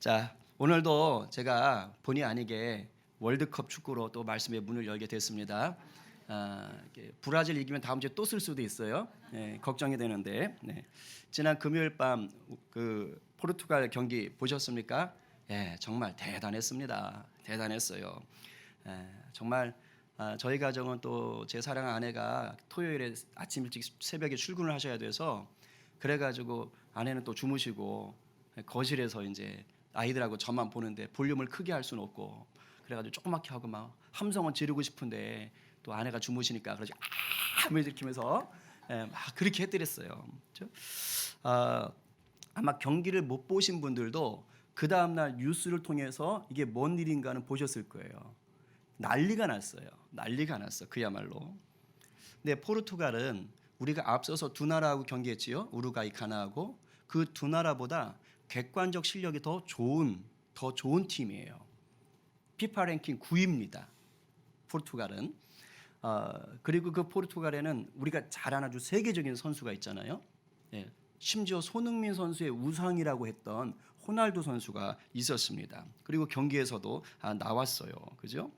자, 오늘도 제가 본의 아니게 월드컵 축구로 또 말씀의 문을 열게 됐습니다. 브라질 이기면 다음 주에 또 쓸 수도 있어요. 걱정이 되는데. 지난 금요일 밤 그 포르투갈 경기 보셨습니까? 정말 대단했습니다. 대단했어요. 정말 저희 가정은 또 제 사랑하는 아내가 토요일에 아침 일찍 새벽에 출근을 하셔야 돼서 그래가지고 아내는 또 주무시고 거실에서 이제 아이들하고 저만 보는데 볼륨을 크게 할 수는 없고 그래가지고 조그맣게 하고 막 함성은 지르고 싶은데 또 아내가 주무시니까 그러지 아 일으키면서 막 그렇게 해드렸어요. 그렇죠? 아마 경기를 못 보신 분들도 그 다음날 뉴스를 통해서 이게 뭔 일인가는 보셨을 거예요. 난리가 났어요. 난리가 났어 그야말로. 근데 포르투갈은 우리가 앞서서 두 나라하고 경기했지요. 우루과이, 가나하고 그 두 나라보다 객관적 실력이 더 좋은 팀이에요. 피파 랭킹 9위입니다. 포르투갈은. 그리고 그 포르투갈에는 우리가 잘 아는 아주 세계적인 선수가 있잖아요. 심지어 손흥민 선수의 우상이라고 했던 호날두 선수가 있었습니다. 그리고 경기에서도 나왔어요. 그죠?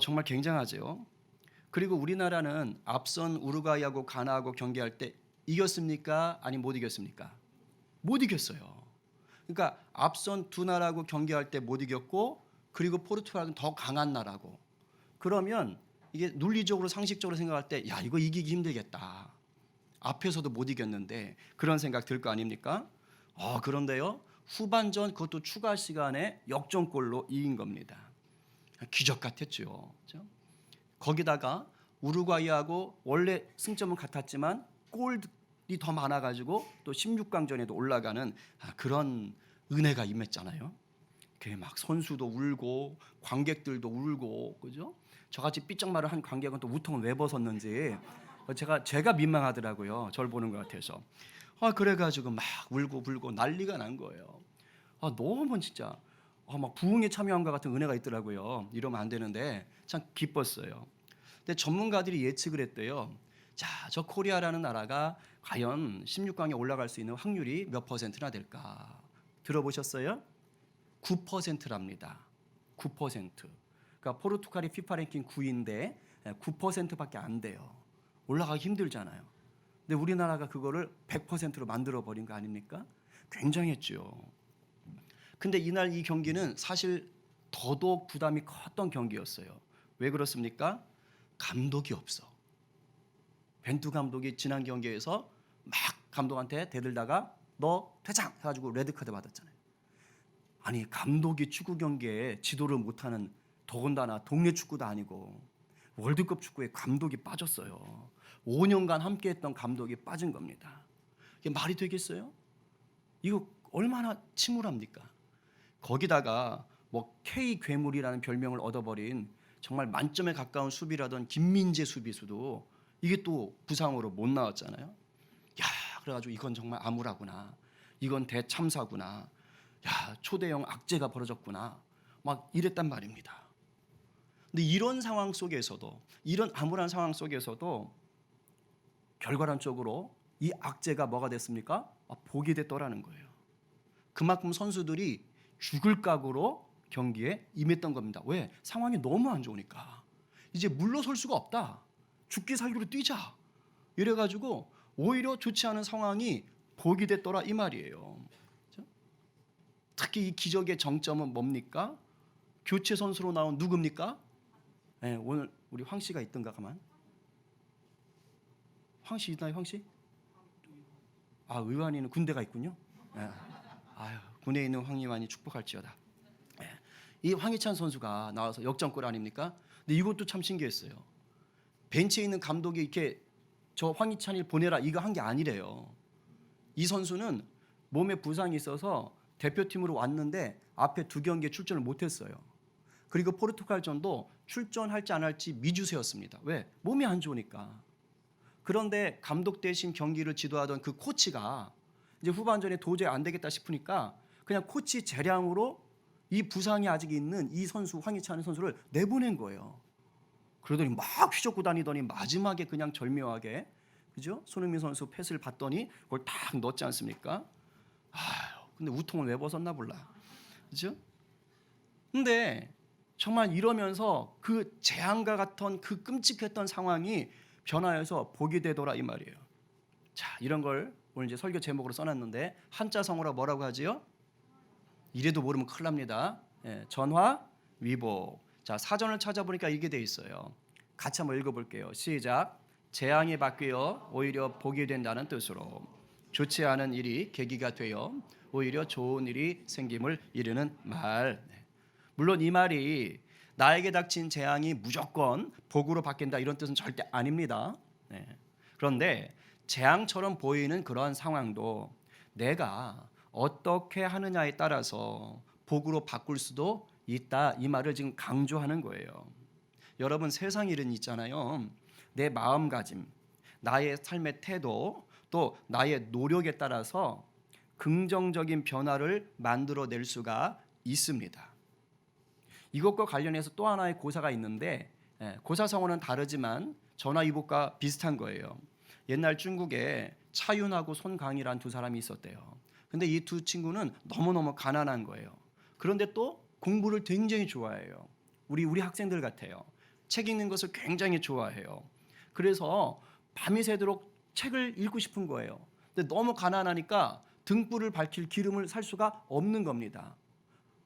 정말 굉장하죠. 그리고 우리나라는 앞선 우루과이하고 가나하고 경기할 때 이겼습니까? 아니 못 이겼습니까? 못 이겼어요. 그러니까 앞선 두 나라하고 경기할 때 못 이겼고 그리고 포르투갈은 더 강한 나라고. 그러면 이게 논리적으로 상식적으로 생각할 때 야 이거 이기기 힘들겠다. 앞에서도 못 이겼는데 그런 생각 들 거 아닙니까? 그런데요. 후반전 그것도 추가 시간에 역전골로 이긴 겁니다. 기적 같았죠. 그렇죠? 거기다가 우루과이하고 원래 승점은 같았지만 골이 더 많아가지고 또 16강전에도 올라가는 그런 은혜가 임했잖아요. 그게 막 선수도 울고 관객들도 울고 그죠? 저같이 삐쩍말을 한 관객은 또 우통을 왜 벗었는지 제가 민망하더라고요. 저를 보는 것 같아서. 그래가지고 막 울고 불고 난리가 난 거예요. 너무 진짜 막 부흥에 참여한 것 같은 은혜가 있더라고요. 이러면 안 되는데 참 기뻤어요. 근데 전문가들이 예측을 했대요. 자, 저 코리아라는 나라가 과연 16강에 올라갈 수 있는 확률이 몇 퍼센트나 될까? 들어보셨어요? 9%랍니다. 9%. 그러니까 포르투갈이 피파 랭킹 9위인데 9%밖에 안 돼요. 올라가기 힘들잖아요. 근데 우리나라가 그거를 100%로 만들어 버린 거 아닙니까? 굉장했죠. 근데 이날 이 경기는 사실 더더욱 부담이 컸던 경기였어요. 왜 그렇습니까? 감독이 없어. 벤투 감독이 지난 경기에서 막 감독한테 대들다가 너 퇴장 해가지고 레드카드 받았잖아요. 아니 감독이 축구 경기에 지도를 못하는 더군다나 동네 축구도 아니고 월드컵 축구에 감독이 빠졌어요. 5년간 함께했던 감독이 빠진 겁니다. 이게 말이 되겠어요? 이거 얼마나 침울합니까? 거기다가 뭐 K 괴물이라는 별명을 얻어버린 정말 만점에 가까운 수비라던 김민재 수비수도 이게 또 부상으로 못 나왔잖아요. 야, 그래가지고 이건 정말 암울하구나. 이건 대참사구나. 야, 초대형 악재가 벌어졌구나. 막 이랬단 말입니다. 근데 이런 상황 속에서도 이런 암울한 상황 속에서도 결과론적으로 이 악재가 뭐가 됐습니까? 복이 됐더라는 거예요. 그만큼 선수들이 죽을 각오로 경기에 임했던 겁니다. 왜? 상황이 너무 안 좋으니까. 이제 물러설 수가 없다. 죽기 살기로 뛰자. 이래가지고 오히려 좋지 않은 상황이 복이 됐더라 이 말이에요. 특히 이 기적의 정점은 뭡니까? 교체 선수로 나온 누굽니까? 오늘 우리 황 씨가 있던가 가만. 황 씨 있나요, 황 씨? 의완이는 군대가 있군요. 군에 있는 황희완이 축복할지어다. 이 황희찬 선수가 나와서 역전골 아닙니까? 근데 이것도 참 신기했어요. 벤치에 있는 감독이 이렇게 저 황희찬을 보내라 이거 한 게 아니래요. 이 선수는 몸에 부상이 있어서 대표팀으로 왔는데 앞에 두 경기에 출전을 못했어요. 그리고 포르투갈전도 출전할지 안 할지 미주세였습니다. 왜? 몸이 안 좋으니까. 그런데 감독 대신 경기를 지도하던 그 코치가 이제 후반전에 도저히 안 되겠다 싶으니까 그냥 코치 재량으로 이 부상이 아직 있는 이 선수 황희찬 선수를 내보낸 거예요. 그러더니 막 휘젓고 다니더니 마지막에 그냥 절묘하게 그죠? 손흥민 선수 패스를 받더니 그걸 딱 넣었지 않습니까? 근데 우통을 왜 벗었나 몰라. 그렇죠? 근데 정말 이러면서 그 재앙과 같은 그 끔찍했던 상황이 변화해서 복이 되더라 이 말이에요. 자, 이런 걸 오늘 이제 설교 제목으로 써놨는데 한자성어로 뭐라고 하지요? 이래도 모르면 큰일 납니다. 전화위복. 자, 사전을 찾아보니까 이게 돼 있어요. 같이 한번 읽어볼게요. 시작. 재앙이 바뀌어 오히려 복이 된다는 뜻으로 좋지 않은 일이 계기가 되어 오히려 좋은 일이 생김을 이르는 말. 물론 이 말이 나에게 닥친 재앙이 무조건 복으로 바뀐다 이런 뜻은 절대 아닙니다. 그런데 재앙처럼 보이는 그러한 상황도 내가 어떻게 하느냐에 따라서 복으로 바꿀 수도 있다 이 말을 지금 강조하는 거예요. 여러분 세상 일은 있잖아요. 내 마음가짐, 나의 삶의 태도, 또 나의 노력에 따라서 긍정적인 변화를 만들어낼 수가 있습니다. 이것과 관련해서 또 하나의 고사가 있는데 고사성어는 다르지만 전화위복과 비슷한 거예요. 옛날 중국에 차윤하고 손강이라는 두 사람이 있었대요. 근데 이 두 친구는 너무너무 가난한 거예요. 그런데 또 공부를 굉장히 좋아해요. 우리 학생들 같아요. 책 읽는 것을 굉장히 좋아해요. 그래서 밤이 새도록 책을 읽고 싶은 거예요. 근데 너무 가난하니까 등불을 밝힐 기름을 살 수가 없는 겁니다.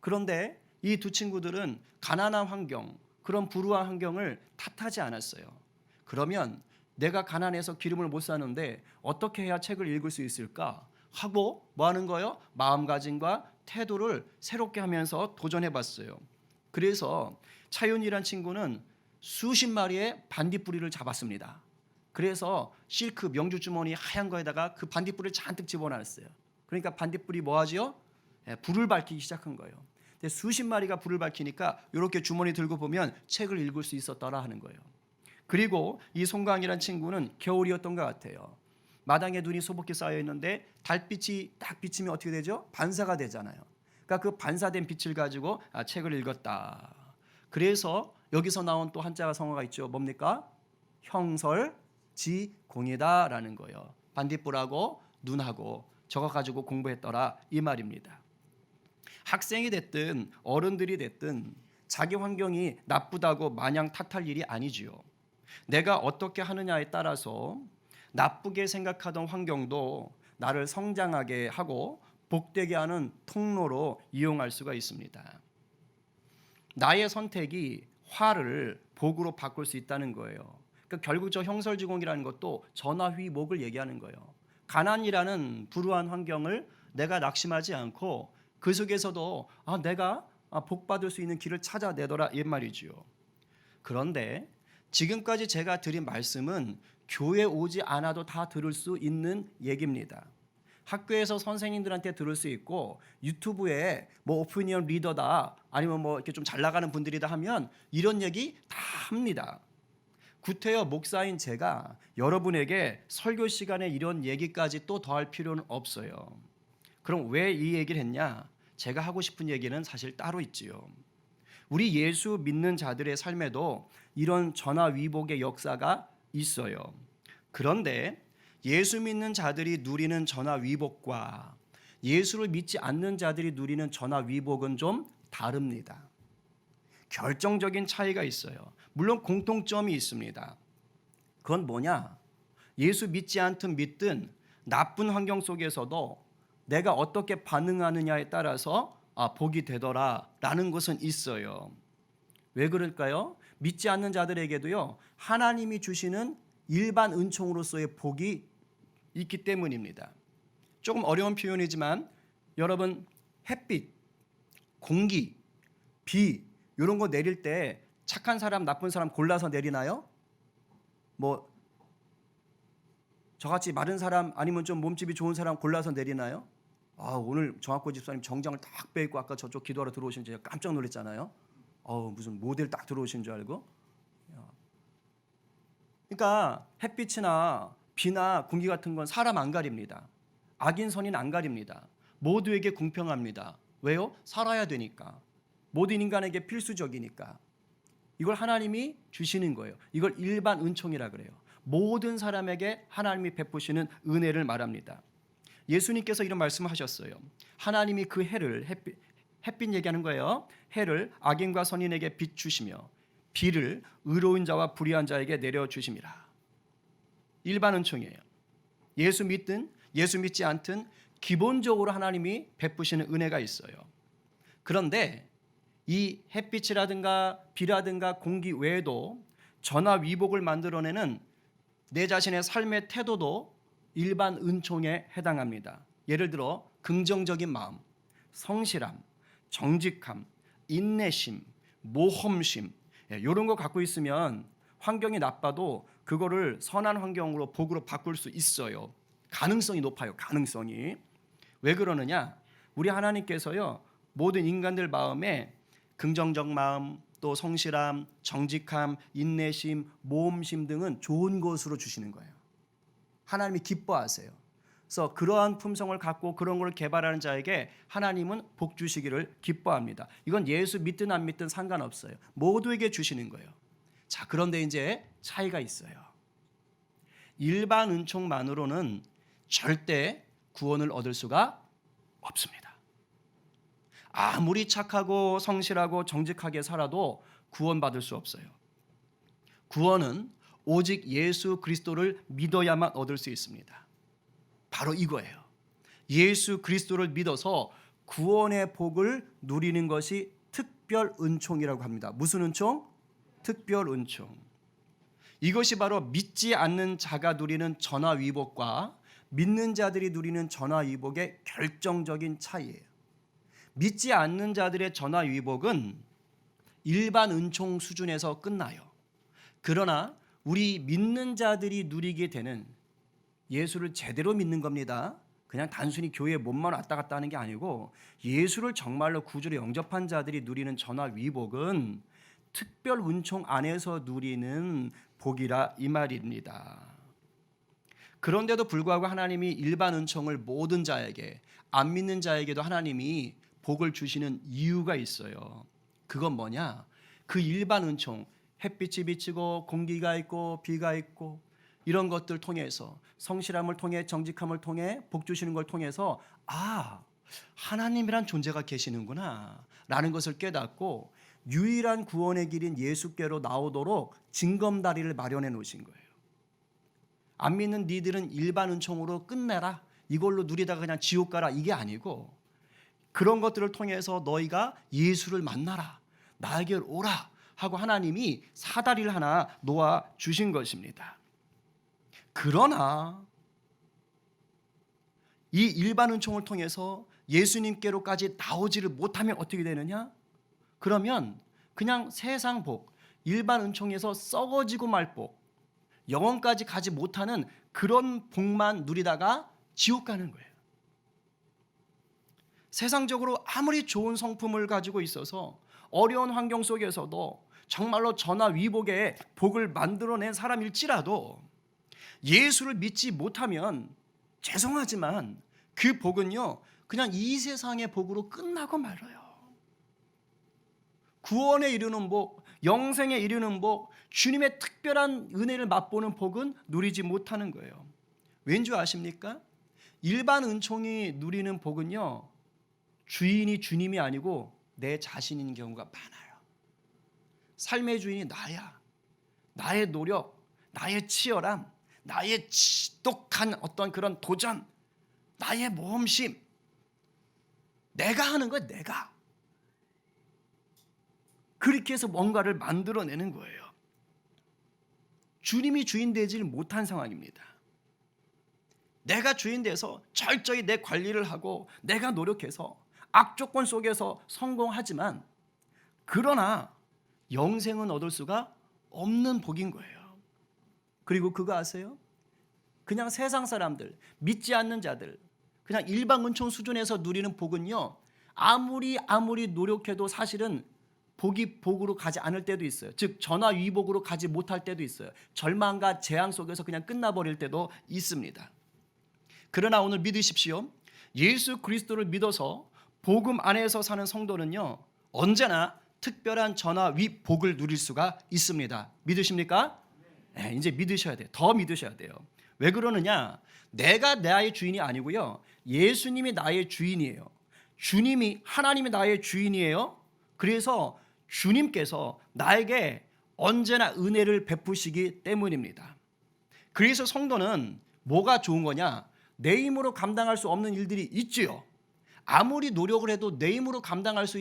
그런데 이 두 친구들은 가난한 환경, 그런 불우한 환경을 탓하지 않았어요. 그러면 내가 가난해서 기름을 못 사는데 어떻게 해야 책을 읽을 수 있을까 하고 뭐 하는 거예요? 마음가짐과 태도를 새롭게 하면서 도전해 봤어요. 그래서 차윤이란 친구는 수십 마리의 반딧불이를 잡았습니다. 그래서 실크 명주 주머니 하얀 거에다가 그 반딧불을 잔뜩 집어넣었어요. 그러니까 반딧불이 뭐 하지요? 불을 밝히기 시작한 거예요. 근데 수십 마리가 불을 밝히니까 이렇게 주머니 들고 보면 책을 읽을 수 있었더라 하는 거예요. 그리고 이 송강이란 친구는 겨울이었던 것 같아요. 마당에 눈이 소복히 쌓여 있는데 달빛이 딱 비치면 어떻게 되죠? 반사가 되잖아요. 그러니까 그 반사된 빛을 가지고 책을 읽었다. 그래서 여기서 나온 또 한자 성어가 있죠. 뭡니까? 형설지공이다라는 거예요. 반딧불하고 눈하고 저거 가지고 공부했더라 이 말입니다. 학생이 됐든 어른들이 됐든 자기 환경이 나쁘다고 마냥 탓할 일이 아니지요. 내가 어떻게 하느냐에 따라서 나쁘게 생각하던 환경도 나를 성장하게 하고 복되게 하는 통로로 이용할 수가 있습니다. 나의 선택이 화를 복으로 바꿀 수 있다는 거예요. 그러니까 결국 저 형설지공이라는 것도 전화위복을 얘기하는 거예요. 가난이라는 불우한 환경을 내가 낙심하지 않고 그 속에서도 내가 복받을 수 있는 길을 찾아내더라 이 말이지요. 그런데 지금까지 제가 드린 말씀은 교회 오지 않아도 다 들을 수 있는 얘기입니다. 학교에서 선생님들한테 들을 수 있고 유튜브에 뭐 오피니언 리더다 아니면 뭐 이렇게 좀 잘 나가는 분들이다 하면 이런 얘기 다 합니다. 구태여 목사인 제가 여러분에게 설교 시간에 이런 얘기까지 또 더할 필요는 없어요. 그럼 왜 이 얘기를 했냐? 제가 하고 싶은 얘기는 사실 따로 있지요. 우리 예수 믿는 자들의 삶에도 이런 전화위복의 역사가 있어요. 그런데 예수 믿는 자들이 누리는 전화위복과 예수를 믿지 않는 자들이 누리는 전화위복은 좀 다릅니다. 결정적인 차이가 있어요. 물론 공통점이 있습니다. 그건 뭐냐? 예수 믿지 않든 믿든 나쁜 환경 속에서도 내가 어떻게 반응하느냐에 따라서 복이 되더라라는 것은 있어요. 왜 그럴까요? 믿지 않는 자들에게도요. 하나님이 주시는 일반 은총으로서의 복이 있기 때문입니다. 조금 어려운 표현이지만 여러분 햇빛, 공기, 비 이런 거 내릴 때 착한 사람, 나쁜 사람 골라서 내리나요? 뭐 저같이 마른 사람 아니면 좀 몸집이 좋은 사람 골라서 내리나요? 오늘 정학고 집사님 정장을 딱 빼입고 아까 저쪽 기도하러 들어오신 제가 깜짝 놀랐잖아요. 무슨 모델 딱 들어오신 줄 알고. 그러니까 햇빛이나 비나 공기 같은 건 사람 안 가립니다. 악인 선인 안 가립니다. 모두에게 공평합니다. 왜요? 살아야 되니까. 모든 인간에게 필수적이니까. 이걸 하나님이 주시는 거예요. 이걸 일반 은총이라 그래요. 모든 사람에게 하나님이 베푸시는 은혜를 말합니다. 예수님께서 이런 말씀을 하셨어요. 하나님이 그 해를 햇빛 얘기하는 거예요. 해를 악인과 선인에게 비추시며 비를 의로운 자와 불의한 자에게 내려주심이라. 일반 은총이에요. 예수 믿든 예수 믿지 않든 기본적으로 하나님이 베푸시는 은혜가 있어요. 그런데 이 햇빛이라든가 비라든가 공기 외에도 전화위복을 만들어내는 내 자신의 삶의 태도도 일반 은총에 해당합니다. 예를 들어 긍정적인 마음, 성실함, 정직함, 인내심, 모험심, 이런 거 갖고 있으면 환경이 나빠도 그거를 선한 환경으로 복으로 바꿀 수 있어요. 가능성이 높아요. 가능성이. 왜 그러느냐? 우리 하나님께서요, 모든 인간들 마음에 긍정적 마음, 또 성실함, 정직함, 인내심, 모험심 등은 좋은 것으로 주시는 거예요. 하나님이 기뻐하세요. 그래서 그러한 품성을 갖고 그런 걸 개발하는 자에게 하나님은 복 주시기를 기뻐합니다. 이건 예수 믿든 안 믿든 상관없어요. 모두에게 주시는 거예요. 자, 그런데 이제 차이가 있어요. 일반 은총만으로는 절대 구원을 얻을 수가 없습니다. 아무리 착하고 성실하고 정직하게 살아도 구원받을 수 없어요. 구원은 오직 예수 그리스도를 믿어야만 얻을 수 있습니다. 바로 이거예요. 예수 그리스도를 믿어서 구원의 복을 누리는 것이 특별 은총이라고 합니다. 무슨 은총? 특별 은총. 이것이 바로 믿지 않는 자가 누리는 전화위복과 믿는 자들이 누리는 전화위복의 결정적인 차이예요. 믿지 않는 자들의 전화위복은 일반 은총 수준에서 끝나요. 그러나 우리 믿는 자들이 누리게 되는, 예수를 제대로 믿는 겁니다. 그냥 단순히 교회에 몸만 왔다 갔다 하는 게 아니고 예수를 정말로 구주로 영접한 자들이 누리는 전화위복은 특별 은총 안에서 누리는 복이라 이 말입니다. 그런데도 불구하고 하나님이 일반 은총을 모든 자에게, 안 믿는 자에게도 하나님이 복을 주시는 이유가 있어요. 그건 뭐냐? 그 일반 은총, 햇빛이 비치고 공기가 있고 비가 있고 이런 것들 통해서, 성실함을 통해 정직함을 통해 복 주시는 걸 통해서 하나님이란 존재가 계시는구나 라는 것을 깨닫고 유일한 구원의 길인 예수께로 나오도록 징검다리를 마련해 놓으신 거예요. 안 믿는 니들은 일반 은총으로 끝내라, 이걸로 누리다가 그냥 지옥 가라, 이게 아니고 그런 것들을 통해서 너희가 예수를 만나라, 나에게 오라 하고 하나님이 사다리를 하나 놓아 주신 것입니다. 그러나 이 일반 은총을 통해서 예수님께로까지 나오지를 못하면 어떻게 되느냐? 그러면 그냥 세상 복, 일반 은총에서 썩어지고 말 복, 영원까지 가지 못하는 그런 복만 누리다가 지옥 가는 거예요. 세상적으로 아무리 좋은 성품을 가지고 있어서 어려운 환경 속에서도 정말로 전화위복의 복을 만들어낸 사람일지라도 예수를 믿지 못하면 죄송하지만 그 복은요, 그냥 이 세상의 복으로 끝나고 말아요. 구원에 이르는 복, 영생에 이르는 복, 주님의 특별한 은혜를 맛보는 복은 누리지 못하는 거예요. 왠지 아십니까? 일반 은총이 누리는 복은요, 주인이 주님이 아니고 내 자신인 경우가 많아요. 삶의 주인이 나야. 나의 노력, 나의 치열함, 나의 지독한 어떤 그런 도전, 나의 모험심, 내가 하는 거야, 내가. 그렇게 해서 뭔가를 만들어내는 거예요. 주님이 주인 되지 못한 상황입니다. 내가 주인 돼서 철저히 내 관리를 하고 내가 노력해서 악조건 속에서 성공하지만, 그러나 영생은 얻을 수가 없는 복인 거예요. 그리고 그거 아세요? 그냥 세상 사람들, 믿지 않는 자들, 그냥 일반 은총 수준에서 누리는 복은요, 아무리 노력해도 사실은 복이 복으로 가지 않을 때도 있어요. 즉 전화위복으로 가지 못할 때도 있어요. 절망과 재앙 속에서 그냥 끝나버릴 때도 있습니다. 그러나 오늘 믿으십시오. 예수 그리스도를 믿어서 복음 안에서 사는 성도는요, 언제나 특별한 전화위복을 누릴 수가 있습니다. 믿으십니까? 네, 이제 믿으셔야 돼요. 더 믿으셔야 돼요. 왜 그러느냐? 내가 나의 주인이 아니고요, 예수님이 나의 주인이에요. 주님이 하나님이 나의 주인이에요. 그래서 주님께서 나에게 언제나 은혜를 베푸시기 때문입니다. 그래서 성도는 뭐가 좋은 거냐? 내 힘으로 감당할 수 없는 일들이 있지요. 아무리 노력을 해도 내 힘으로 감당할 수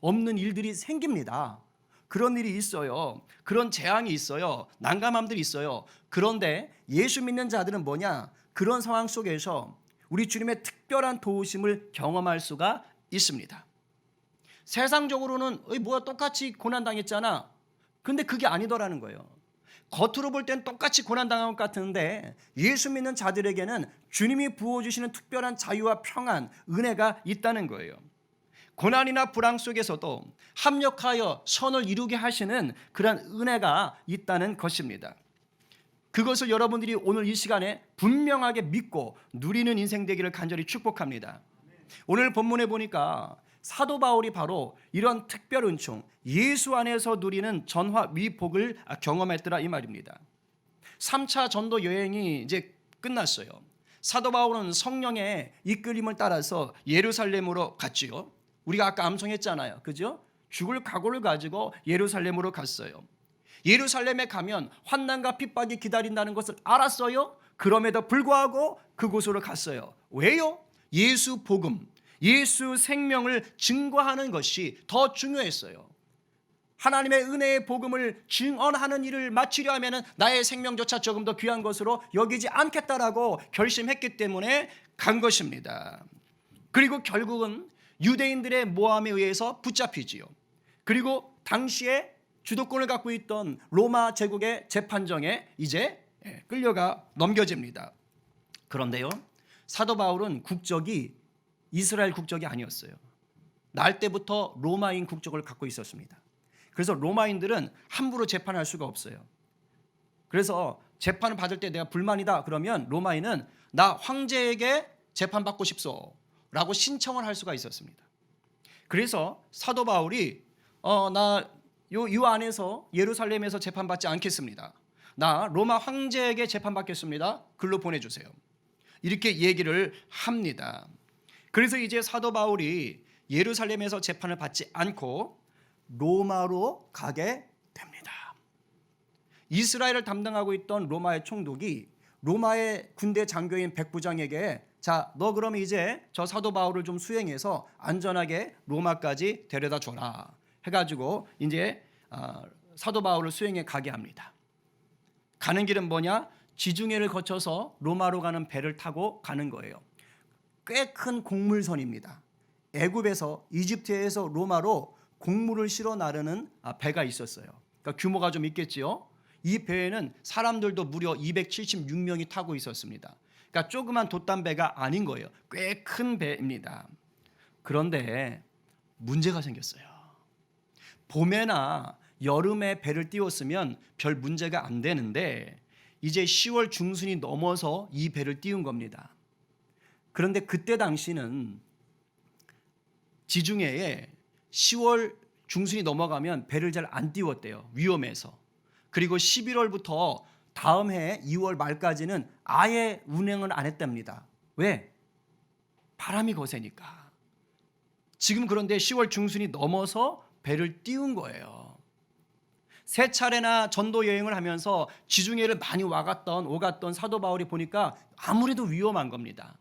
없는 일들이 생깁니다. 그런 일이 있어요. 그런 재앙이 있어요. 난감함들이 있어요. 그런데 예수 믿는 자들은 뭐냐? 그런 상황 속에서 우리 주님의 특별한 도우심을 경험할 수가 있습니다. 세상적으로는 뭐야 똑같이 고난당했잖아. 근데 그게 아니더라는 거예요. 겉으로 볼 땐 똑같이 고난당한 것 같은데 예수 믿는 자들에게는 주님이 부어주시는 특별한 자유와 평안, 은혜가 있다는 거예요. 고난이나 불황 속에서도 합력하여 선을 이루게 하시는 그런 은혜가 있다는 것입니다. 그것을 여러분들이 오늘 이 시간에 분명하게 믿고 누리는 인생 되기를 간절히 축복합니다. 오늘 본문에 보니까 사도 바울이 바로 이런 특별 은총, 예수 안에서 누리는 전화 위복을 경험했더라 이 말입니다. 3차 전도 여행이 이제 끝났어요. 사도 바울은 성령의 이끌림을 따라서 예루살렘으로 갔지요. 우리가 아까 암송했잖아요. 그죠? 죽을 각오를 가지고 예루살렘으로 갔어요. 예루살렘에 가면 환난과 핍박이 기다린다는 것을 알았어요. 그럼에도 불구하고 그곳으로 갔어요. 왜요? 예수 복음, 예수 생명을 증거하는 것이 더 중요했어요. 하나님의 은혜의 복음을 증언하는 일을 마치려 하면 나의 생명조차 조금 더 귀한 것으로 여기지 않겠다라고 결심했기 때문에 간 것입니다. 그리고 결국은 유대인들의 모함에 의해서 붙잡히지요. 그리고 당시에 주도권을 갖고 있던 로마 제국의 재판정에 이제 끌려가 넘겨집니다. 그런데요, 사도 바울은 국적이 이스라엘 국적이 아니었어요. 날 때부터 로마인 국적을 갖고 있었습니다. 그래서 로마인들은 함부로 재판할 수가 없어요. 그래서 재판을 받을 때 내가 불만이다 그러면 로마인은 나 황제에게 재판받고 싶소 라고 신청을 할 수가 있었습니다. 그래서 사도 바울이 나 요 안에서 예루살렘에서 재판받지 않겠습니다. 나 로마 황제에게 재판받겠습니다. 글로 보내주세요. 이렇게 얘기를 합니다. 그래서 이제 사도 바울이 예루살렘에서 재판을 받지 않고 로마로 가게 됩니다. 이스라엘을 담당하고 있던 로마의 총독이 로마의 군대 장교인 백부장에게 자, 너 그러면 이제 저 사도 바울을 좀 수행해서 안전하게 로마까지 데려다 줘라 해가지고 이제 사도 바울을 수행해 가게 합니다. 가는 길은 뭐냐? 지중해를 거쳐서 로마로 가는 배를 타고 가는 거예요. 꽤 큰 곡물선입니다. 애굽에서 이집트에서 로마로 곡물을 실어 나르는 배가 있었어요. 그러니까 규모가 좀 있겠지요. 이 배에는 사람들도 무려 276명이 타고 있었습니다. 그러니까 조그만 돛담배가 아닌 거예요. 꽤 큰 배입니다. 그런데 문제가 생겼어요. 봄에나 여름에 배를 띄웠으면 별 문제가 안 되는데 이제 10월 중순이 넘어서 이 배를 띄운 겁니다. 그런데 그때 당시는 지중해에 10월 중순이 넘어가면 배를 잘 안 띄웠대요. 위험해서. 그리고 11월부터 다음 해 2월 말까지는 아예 운행을 안 했답니다. 왜? 바람이 거세니까. 지금 그런데 10월 중순이 넘어서 배를 띄운 거예요. 세 차례나 전도 여행을 하면서 지중해를 많이 오갔던 사도 바울이 보니까 아무래도 위험한 겁니다.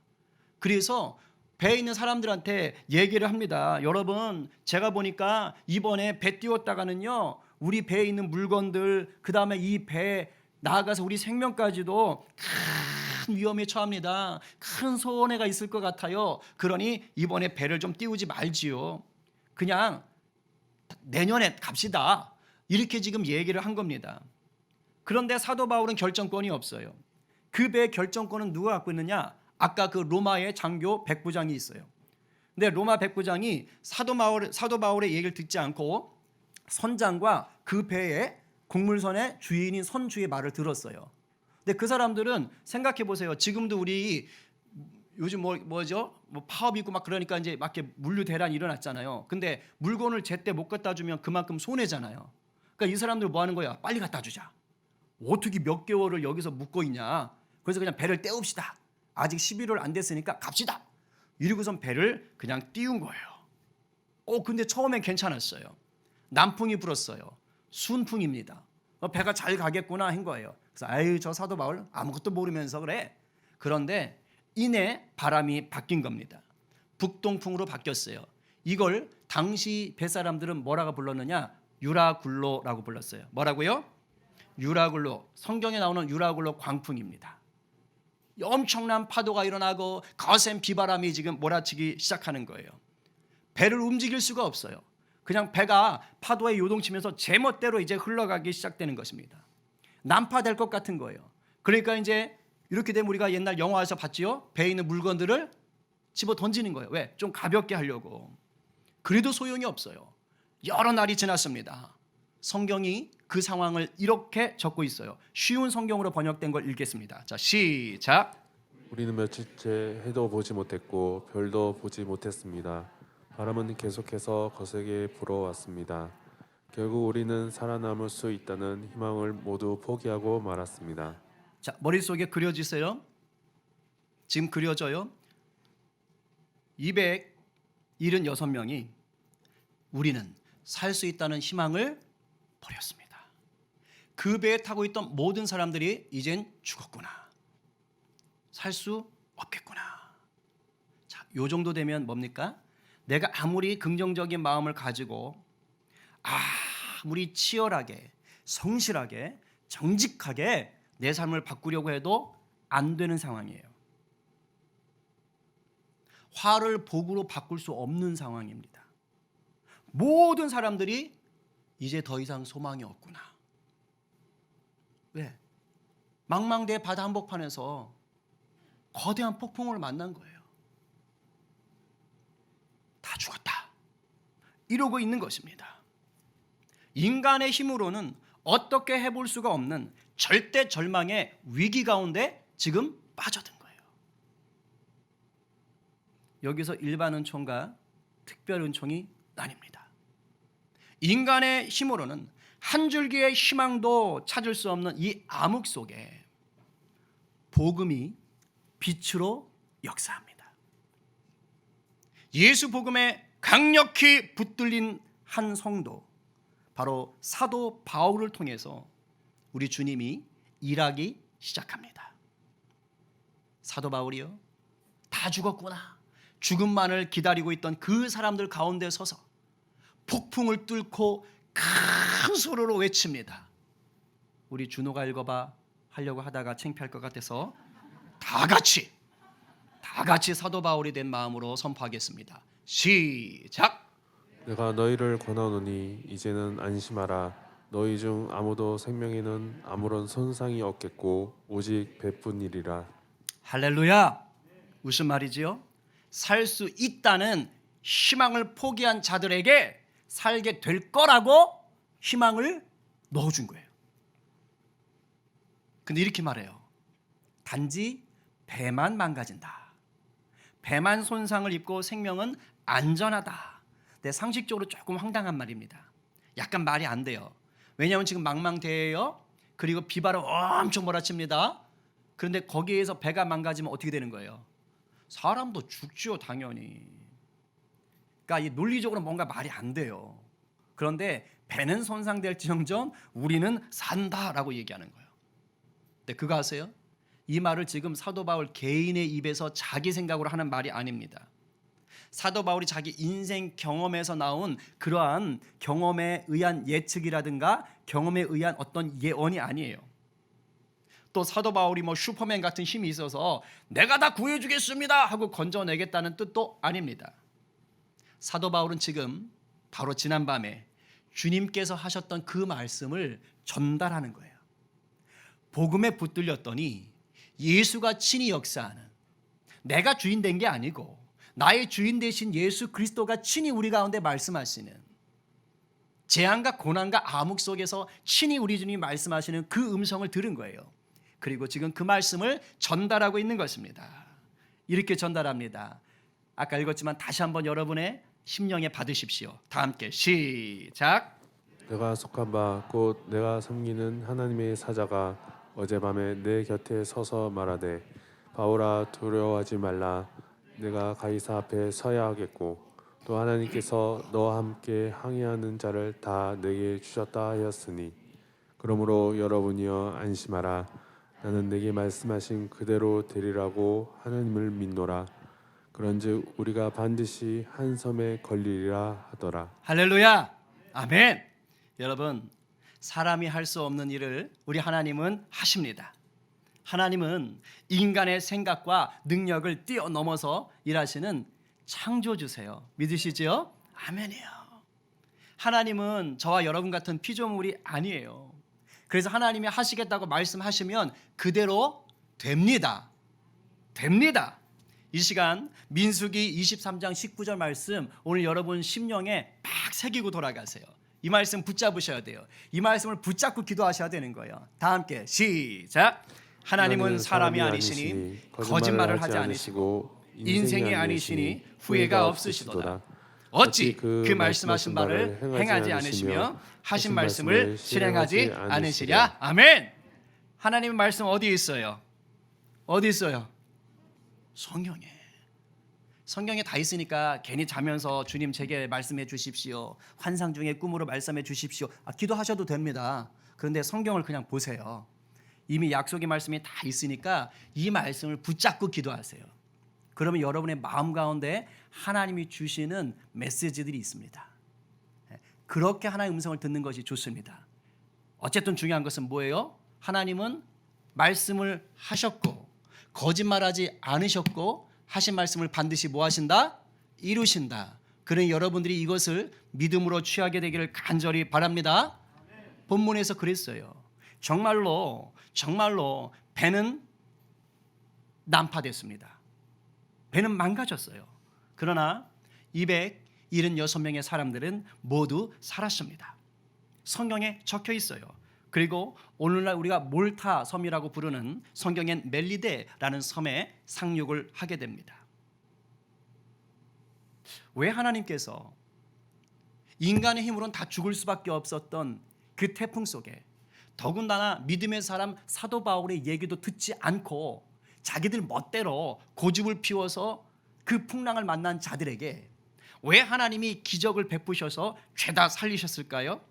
그래서 배에 있는 사람들한테 얘기를 합니다. 여러분, 제가 보니까 이번에 배 띄웠다가는요, 우리 배에 있는 물건들, 그 다음에 이 배에 나아가서 우리 생명까지도 큰 위험에 처합니다. 큰 손해가 있을 것 같아요. 그러니 이번에 배를 좀 띄우지 말지요. 그냥 내년에 갑시다. 이렇게 지금 얘기를 한 겁니다. 그런데 사도 바울은 결정권이 없어요. 그 배의 결정권은 누가 갖고 있느냐? 아까 그 로마의 장교 백부장이 있어요. 근데 로마 백부장이 사도 바울의 얘기를 듣지 않고 선장과 그 배의 곡물선의 주인인 선주의 말을 들었어요. 근데 그 사람들은 생각해 보세요. 지금도 우리 요즘 뭐죠? 파업 있고 막 그러니까 이제 막 물류 대란이 일어났잖아요. 근데 물건을 제때 못 갖다 주면 그만큼 손해잖아요. 그러니까 이 사람들 뭐 하는 거야? 빨리 갖다 주자. 어떻게 몇 개월을 여기서 묵고 있냐? 그래서 그냥 배를 떼웁시다. 아직 11월 안 됐으니까 갑시다. 이러고선 배를 그냥 띄운 거예요. 근데 처음엔 괜찮았어요. 남풍이 불었어요. 순풍입니다. 배가 잘 가겠구나 한 거예요. 그래서 아유 저 사도 바울 아무것도 모르면서 그래. 그런데 이내 바람이 바뀐 겁니다. 북동풍으로 바뀌었어요. 이걸 당시 뱃사람들은 뭐라고 불렀느냐? 유라굴로라고 불렀어요. 뭐라고요? 유라굴로. 성경에 나오는 유라굴로 광풍입니다. 엄청난 파도가 일어나고 거센 비바람이 지금 몰아치기 시작하는 거예요. 배를 움직일 수가 없어요. 그냥 배가 파도에 요동치면서 제멋대로 이제 흘러가기 시작되는 것입니다. 난파될 것 같은 거예요. 그러니까 이제 이렇게 되면 우리가 옛날 영화에서 봤지요. 배에 있는 물건들을 집어 던지는 거예요. 왜? 좀 가볍게 하려고. 그래도 소용이 없어요. 여러 날이 지났습니다. 성경이 그 상황을 이렇게 적고 있어요. 쉬운 성경으로 번역된 걸 읽겠습니다. 자, 시작. 우리는 며칠째 해도 보지 못했고 별도 보지 못했습니다. 바람은 계속해서 거세게 불어왔습니다. 결국 우리는 살아남을 수 있다는 희망을 모두 포기하고 말았습니다. 자, 머릿속에 그려지세요? 지금 그려져요? 276명이 우리는 살 수 있다는 희망을 버렸습니다. 그 배에 타고 있던 모든 사람들이 이젠 죽었구나. 살 수 없겠구나. 자, 요 정도 되면 뭡니까? 내가 아무리 긍정적인 마음을 가지고 아무리 치열하게 성실하게 정직하게 내 삶을 바꾸려고 해도 안 되는 상황이에요. 화를 복으로 바꿀 수 없는 상황입니다. 모든 사람들이 이제 더 이상 소망이 없구나. 왜? 망망대해 바다 한복판에서 거대한 폭풍을 만난 거예요. 다 죽었다. 이러고 있는 것입니다. 인간의 힘으로는 어떻게 해볼 수가 없는 절대 절망의 위기 가운데 지금 빠져든 거예요. 여기서 일반 은총과 특별 은총이 나뉩니다. 인간의 힘으로는 한 줄기의 희망도 찾을 수 없는 이 암흑 속에 복음이 빛으로 역사합니다. 예수 복음에 강력히 붙들린 한 성도, 바로 사도 바울을 통해서 우리 주님이 일하기 시작합니다. 사도 바울이요, 다 죽었구나. 죽음만을 기다리고 있던 그 사람들 가운데 서서 폭풍을 뚫고 큰 소리로 외칩니다. 우리 준호가 읽어봐 하려고 하다가 창피할 것 같아서 다 같이 사도 바울이 된 마음으로 선포하겠습니다. 시작. 내가 너희를 권하노니 이제는 안심하라. 너희 중 아무도 생명에는 아무런 손상이 없겠고 오직 배뿐이리라. 할렐루야. 무슨 말이지요? 살 수 있다는 희망을 포기한 자들에게 살게 될 거라고 희망을 넣어준 거예요. 근데 이렇게 말해요. 단지 배만 망가진다. 배만 손상을 입고 생명은 안전하다. 근데 상식적으로 조금 황당한 말입니다. 약간 말이 안 돼요. 왜냐하면 지금 망망대해요. 그리고 비바람 엄청 몰아칩니다. 그런데 거기에서 배가 망가지면 어떻게 되는 거예요? 사람도 죽죠, 당연히. 그러니까 이 논리적으로 뭔가 말이 안 돼요. 그런데 배는 손상될지언정 우리는 산다라고 얘기하는 거예요. 근데 그거 아세요? 이 말을 지금 사도 바울 개인의 입에서 자기 생각으로 하는 말이 아닙니다. 사도 바울이 자기 인생 경험에서 나온 그러한 경험에 의한 예측이라든가 경험에 의한 어떤 예언이 아니에요. 또 사도 바울이 뭐 슈퍼맨 같은 힘이 있어서 내가 다 구해주겠습니다 하고 건져내겠다는 뜻도 아닙니다. 사도 바울은 지금 바로 지난밤에 주님께서 하셨던 그 말씀을 전달하는 거예요. 복음에 붙들렸더니 예수가 친히 역사하는, 내가 주인 된 게 아니고 나의 주인 되신 예수 그리스도가 친히 우리 가운데 말씀하시는, 재앙과 고난과 암흑 속에서 친히 우리 주님이 말씀하시는 그 음성을 들은 거예요. 그리고 지금 그 말씀을 전달하고 있는 것입니다. 이렇게 전달합니다. 아까 읽었지만 다시 한번 여러분의 심령에 받으십시오. 다 함께 시작. 내가 속한 바 곧 내가 섬기는 하나님의 사자가 어젯밤에 내 곁에 서서 말하되 바울아 두려워하지 말라. 내가 가이사 앞에 서야 하겠고 또 하나님께서 너와 함께 항해하는 자를 다 내게 주셨다 하였으니 그러므로 여러분이여 안심하라. 나는 내게 말씀하신 그대로 되리라고 하나님을 믿노라. 그런즉 우리가 반드시 한 섬에 걸리리라 하더라. 할렐루야. 아멘. 여러분, 사람이 할 수 없는 일을 우리 하나님은 하십니다. 하나님은 인간의 생각과 능력을 뛰어넘어서 일하시는 창조주세요. 믿으시지요? 아멘이요. 하나님은 저와 여러분 같은 피조물이 아니에요. 그래서 하나님이 하시겠다고 말씀하시면 그대로 됩니다. 됩니다. 이 시간 민수기 23장 19절 말씀 오늘 여러분 심령에 팍 새기고 돌아가세요. 이 말씀 붙잡으셔야 돼요. 이 말씀을 붙잡고 기도하셔야 되는 거예요. 다 함께 시작. 하나님은 사람이 아니시니 거짓말을 하지 않으시고 인생이 아니시니 후회가 없으시도다. 어찌 그 말씀하신 바를 행하지 않으시며 하신 말씀을 실행하지 않으시랴. 아멘. 하나님의 말씀 어디에 있어요? 어디 있어요? 성경에 다 있으니까 괜히 자면서 주님 제게 말씀해 주십시오. 환상 중에 꿈으로 말씀해 주십시오. 기도하셔도 됩니다. 그런데 성경을 그냥 보세요. 이미 약속의 말씀이 다 있으니까 이 말씀을 붙잡고 기도하세요. 그러면 여러분의 마음 가운데 하나님이 주시는 메시지들이 있습니다. 그렇게 하나님의 음성을 듣는 것이 좋습니다. 어쨌든 중요한 것은 뭐예요? 하나님은 말씀을 하셨고 거짓말하지 않으셨고 하신 말씀을 반드시 뭐 하신다? 이루신다. 그러니 여러분들이 이것을 믿음으로 취하게 되기를 간절히 바랍니다. 본문에서 그랬어요. 정말로 배는 난파됐습니다. 배는 망가졌어요. 그러나 276명의 사람들은 모두 살았습니다. 성경에 적혀 있어요. 그리고 오늘날 우리가 몰타 섬이라고 부르는 성경엔 멜리데라는 섬에 상륙을 하게 됩니다. 왜 하나님께서 인간의 힘으로는 다 죽을 수밖에 없었던 그 태풍 속에 더군다나 믿음의 사람 사도 바울의 얘기도 듣지 않고 자기들 멋대로 고집을 피워서 그 풍랑을 만난 자들에게 왜 하나님이 기적을 베푸셔서 죄다 살리셨을까요?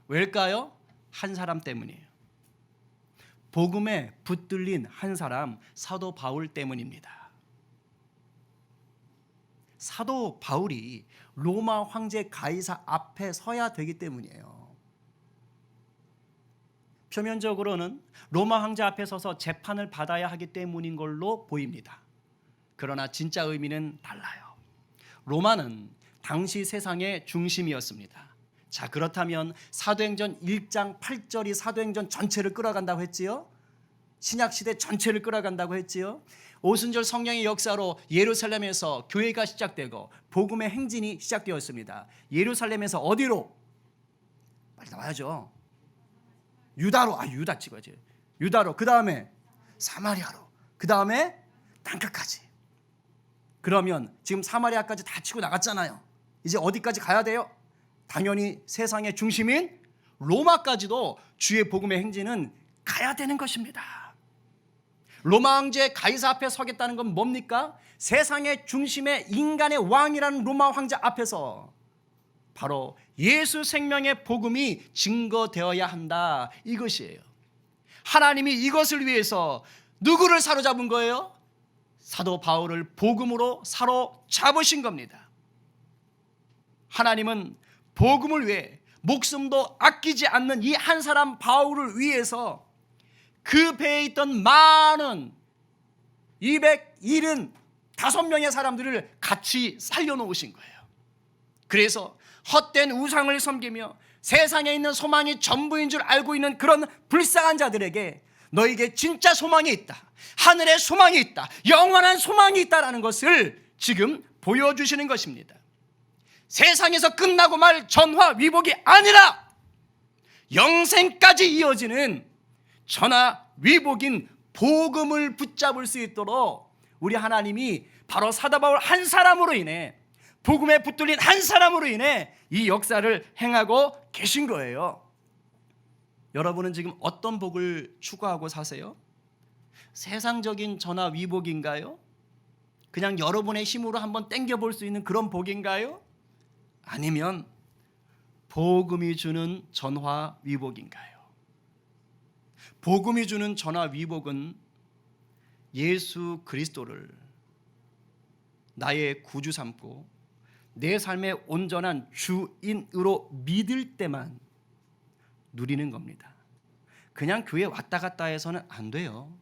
왜일까요? 한 사람 때문이에요. 복음에 붙들린 한 사람, 사도 바울 때문입니다. 사도 바울이 로마 황제 가이사 앞에 서야 되기 때문이에요. 표면적으로는 로마 황제 앞에 서서 재판을 받아야 하기 때문인 걸로 보입니다. 그러나 진짜 의미는 달라요. 로마는 당시 세상의 중심이었습니다. 자, 그렇다면 사도행전 1장 8절이 사도행전 전체를 끌어간다고 했지요? 신약시대 전체를 끌어간다고 했지요? 오순절 성령의 역사로 예루살렘에서 교회가 시작되고 복음의 행진이 시작되었습니다. 예루살렘에서 어디로? 빨리 나와야죠. 유다로, 유다 찍어야지. 유다로, 그 다음에 사마리아로, 그 다음에 땅끝까지. 그러면 지금 사마리아까지 다 치고 나갔잖아요. 이제 어디까지 가야 돼요? 당연히 세상의 중심인 로마까지도 주의 복음의 행진은 가야 되는 것입니다. 로마 황제 가이사 앞에 서겠다는 건 뭡니까? 세상의 중심의 인간의 왕이라는 로마 황제 앞에서 바로 예수 생명의 복음이 증거되어야 한다, 이것이에요. 하나님이 이것을 위해서 누구를 사로잡은 거예요? 사도 바울을 복음으로 사로잡으신 겁니다. 하나님은 복음을 위해 목숨도 아끼지 않는 이 한 사람 바울을 위해서 그 배에 있던 많은 275명의 사람들을 같이 살려놓으신 거예요. 그래서 헛된 우상을 섬기며 세상에 있는 소망이 전부인 줄 알고 있는 그런 불쌍한 자들에게 너에게 진짜 소망이 있다, 하늘의 소망이 있다, 영원한 소망이 있다라는 것을 지금 보여주시는 것입니다. 세상에서 끝나고 말 전화위복이 아니라 영생까지 이어지는 전화위복인 복음을 붙잡을 수 있도록 우리 하나님이 바로 사도 바울 한 사람으로 인해, 복음에 붙들린 한 사람으로 인해 이 역사를 행하고 계신 거예요. 여러분은 지금 어떤 복을 추구하고 사세요? 세상적인 전화위복인가요? 그냥 여러분의 힘으로 한번 땡겨볼 수 있는 그런 복인가요? 아니면 복음이 주는 전화위복인가요? 복음이 주는 전화위복은 예수 그리스도를 나의 구주 삼고 내 삶의 온전한 주인으로 믿을 때만 누리는 겁니다. 그냥 교회 왔다 갔다 해서는 안 돼요.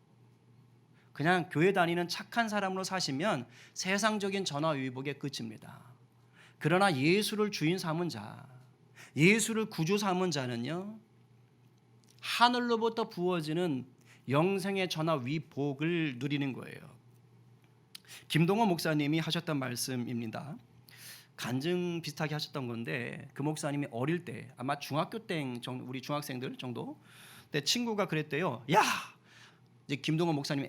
그냥 교회 다니는 착한 사람으로 사시면 세상적인 전화위복의 끝입니다. 그러나 예수를 주인 삼은 자, 예수를 구주 삼은 자는요, 하늘로부터 부어지는 영생의 전화위복을 누리는 거예요. 김동호 목사님이 하셨던 말씀입니다. 간증 비슷하게 하셨던 건데, 그 목사님이 어릴 때 아마 중학교 때 정도, 우리 중학생들 정도 때 친구가 그랬대요. 야, 이제 김동호 목사님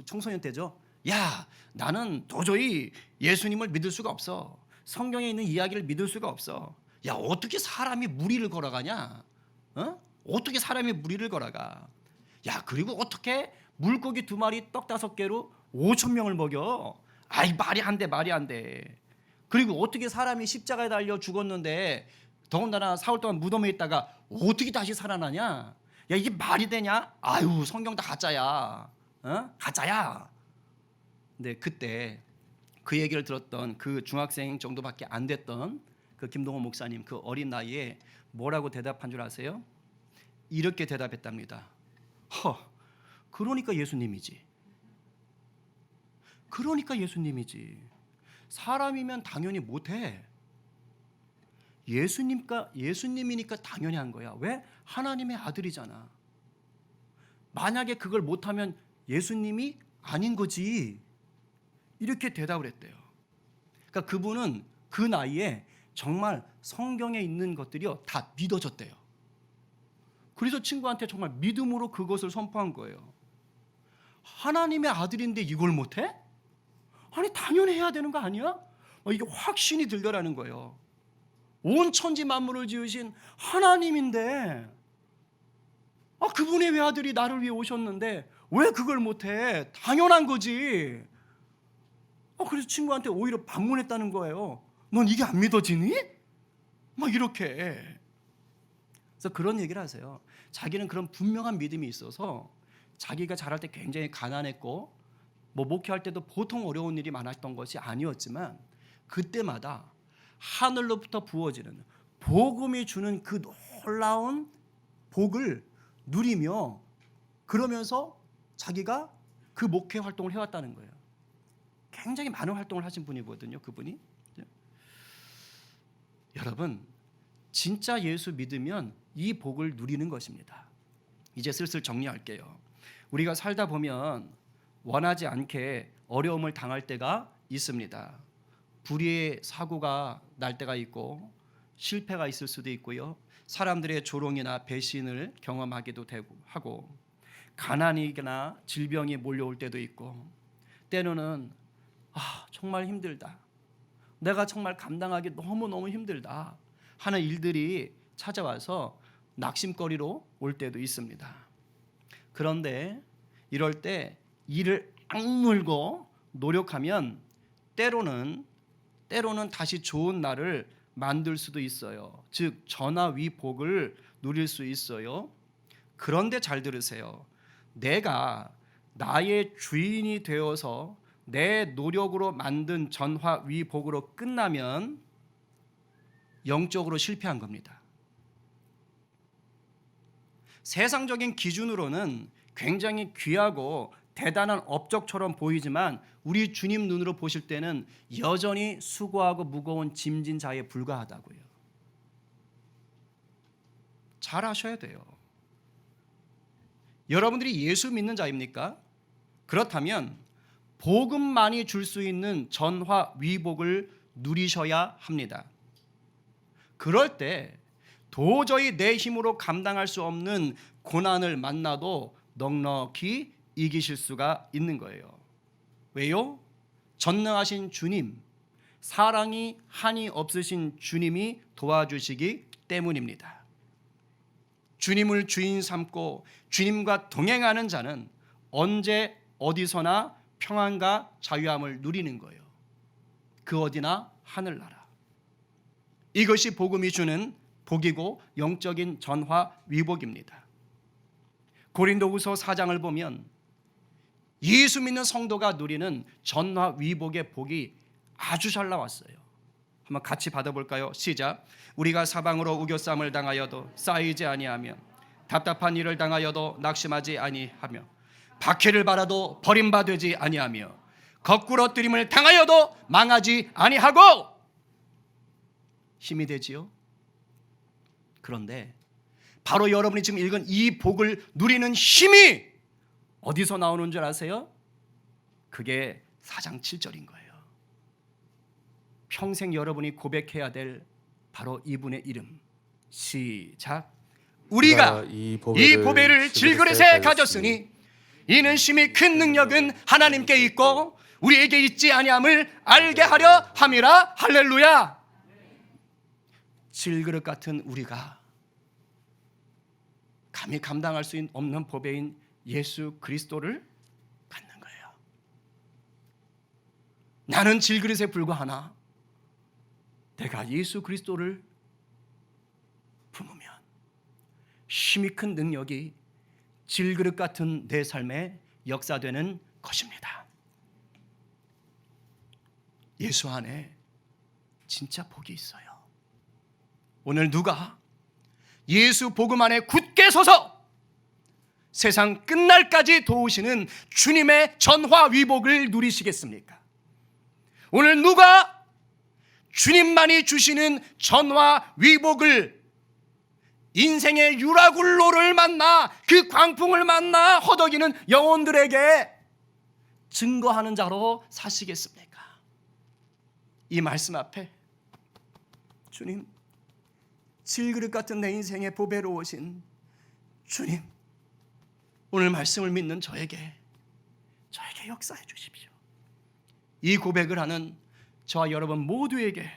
청소년 때죠. 야, 나는 도저히 예수님을 믿을 수가 없어. 성경에 있는 이야기를 믿을 수가 없어. 야, 어떻게 사람이 무리를 걸어가냐? 어떻게 사람이 무리를 걸어가? 야, 그리고 어떻게 물고기 2마리 떡 5개로 5,000명을 먹여? 아이, 말이 안 돼, 말이 안 돼. 그리고 어떻게 사람이 십자가에 달려 죽었는데 더군다나 사흘 동안 무덤에 있다가 어떻게 다시 살아나냐? 야, 이게 말이 되냐? 아유, 성경 다 가짜야. 가짜야. 근데 그때 그 얘기를 들었던 그 중학생 정도밖에 안 됐던 그 김동호 목사님, 그 어린 나이에 뭐라고 대답한 줄 아세요? 이렇게 대답했답니다. 그러니까 예수님이지. 그러니까 예수님이지. 사람이면 당연히 못해. 예수님이니까 당연히 한 거야. 왜? 하나님의 아들이잖아. 만약에 그걸 못하면 예수님이 아닌 거지. 이렇게 대답을 했대요. 그러니까 그분은 그 나이에 정말 성경에 있는 것들이요 다 믿어졌대요. 그래서 친구한테 정말 믿음으로 그것을 선포한 거예요. 하나님의 아들인데 이걸 못해? 아니, 당연히 해야 되는 거 아니야? 이게 확신이 들더라는 거예요. 온 천지 만물을 지으신 하나님인데, 그분의 외아들이 나를 위해 오셨는데 왜 그걸 못해? 당연한 거지. 그래서 친구한테 오히려 반문했다는 거예요. 넌 이게 안 믿어지니? 막 이렇게. 그래서 그런 얘기를 하세요. 자기는 그런 분명한 믿음이 있어서 자기가 자랄 때 굉장히 가난했고 목회할 때도 보통 어려운 일이 많았던 것이 아니었지만 그때마다 하늘로부터 부어지는 복음이 주는 그 놀라운 복을 누리며 그러면서 자기가 그 목회 활동을 해왔다는 거예요. 굉장히 많은 활동을 하신 분이거든요, 그분이. 여러분, 진짜 예수 믿으면 이 복을 누리는 것입니다. 이제 슬슬 정리할게요. 우리가 살다 보면 원하지 않게 어려움을 당할 때가 있습니다. 불의의 사고가 날 때가 있고 실패가 있을 수도 있고요. 사람들의 조롱이나 배신을 경험하기도 하고 가난이나 질병이 몰려올 때도 있고 때로는 정말 힘들다. 내가 정말 감당하기 너무너무 힘들다 하는 일들이 찾아와서 낙심거리로 올 때도 있습니다. 그런데 이럴 때 이를 악물고 노력하면 때로는 다시 좋은 날을 만들 수도 있어요. 즉 전화위복을 누릴 수 있어요. 그런데 잘 들으세요. 내가 나의 주인이 되어서 내 노력으로 만든 전화위복으로 끝나면 영적으로 실패한 겁니다. 세상적인 기준으로는 굉장히 귀하고 대단한 업적처럼 보이지만 우리 주님 눈으로 보실 때는 여전히 수고하고 무거운 짐진 자에 불과하다고요. 잘 아셔야 돼요. 여러분들이 예수 믿는 자입니까? 그렇다면 복음만이 줄 수 있는 전화위복을 누리셔야 합니다. 그럴 때 도저히 내 힘으로 감당할 수 없는 고난을 만나도 넉넉히 이기실 수가 있는 거예요. 왜요? 전능하신 주님, 사랑이 한이 없으신 주님이 도와주시기 때문입니다. 주님을 주인 삼고 주님과 동행하는 자는 언제 어디서나 평안과 자유함을 누리는 거예요. 그 어디나 하늘나라. 이것이 복음이 주는 복이고 영적인 전화 위복입니다. 고린도후서 4장을 보면 예수 믿는 성도가 누리는 전화 위복의 복이 아주 잘 나왔어요. 한번 같이 받아볼까요? 시작. 우리가 사방으로 우겨쌈을 당하여도 쌓이지 아니하며 답답한 일을 당하여도 낙심하지 아니하며 박해를 받아도 버림받지 아니하며 거꾸로 뜨림을 당하여도 망하지 아니하고 힘이 되지요. 그런데 바로 여러분이 지금 읽은 이 복을 누리는 힘이 어디서 나오는 줄 아세요? 그게 4장 7절인 거예요. 평생 여러분이 고백해야 될 바로 이분의 이름. 시작. 우리가 이 보배를 질그릇에 가졌으니 이는 심히 큰 능력은 하나님께 있고 우리에게 있지 아니함을 알게 하려 함이라. 할렐루야. 질그릇 같은 우리가 감히 감당할 수 없는 보배인 예수 그리스도를 갖는 거예요. 나는 질그릇에 불과하나 내가 예수 그리스도를 품으면 힘이 큰 능력이 질그릇 같은 내 삶에 역사되는 것입니다. 예수 안에 진짜 복이 있어요. 오늘 누가 예수 복음 안에 굳게 서서 세상 끝날까지 도우시는 주님의 전화 위복을 누리시겠습니까? 오늘 누가 주님만이 주시는 전화 위복을 인생의 유라굴로를 만나 그 광풍을 만나 허덕이는 영혼들에게 증거하는 자로 사시겠습니까? 이 말씀 앞에 주님, 질그릇 같은 내 인생에 보배로 오신 주님, 오늘 말씀을 믿는 저에게 역사해 주십시오. 이 고백을 하는 저와 여러분 모두에게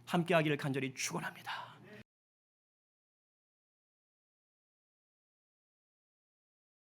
함께하기를 간절히 축원합니다.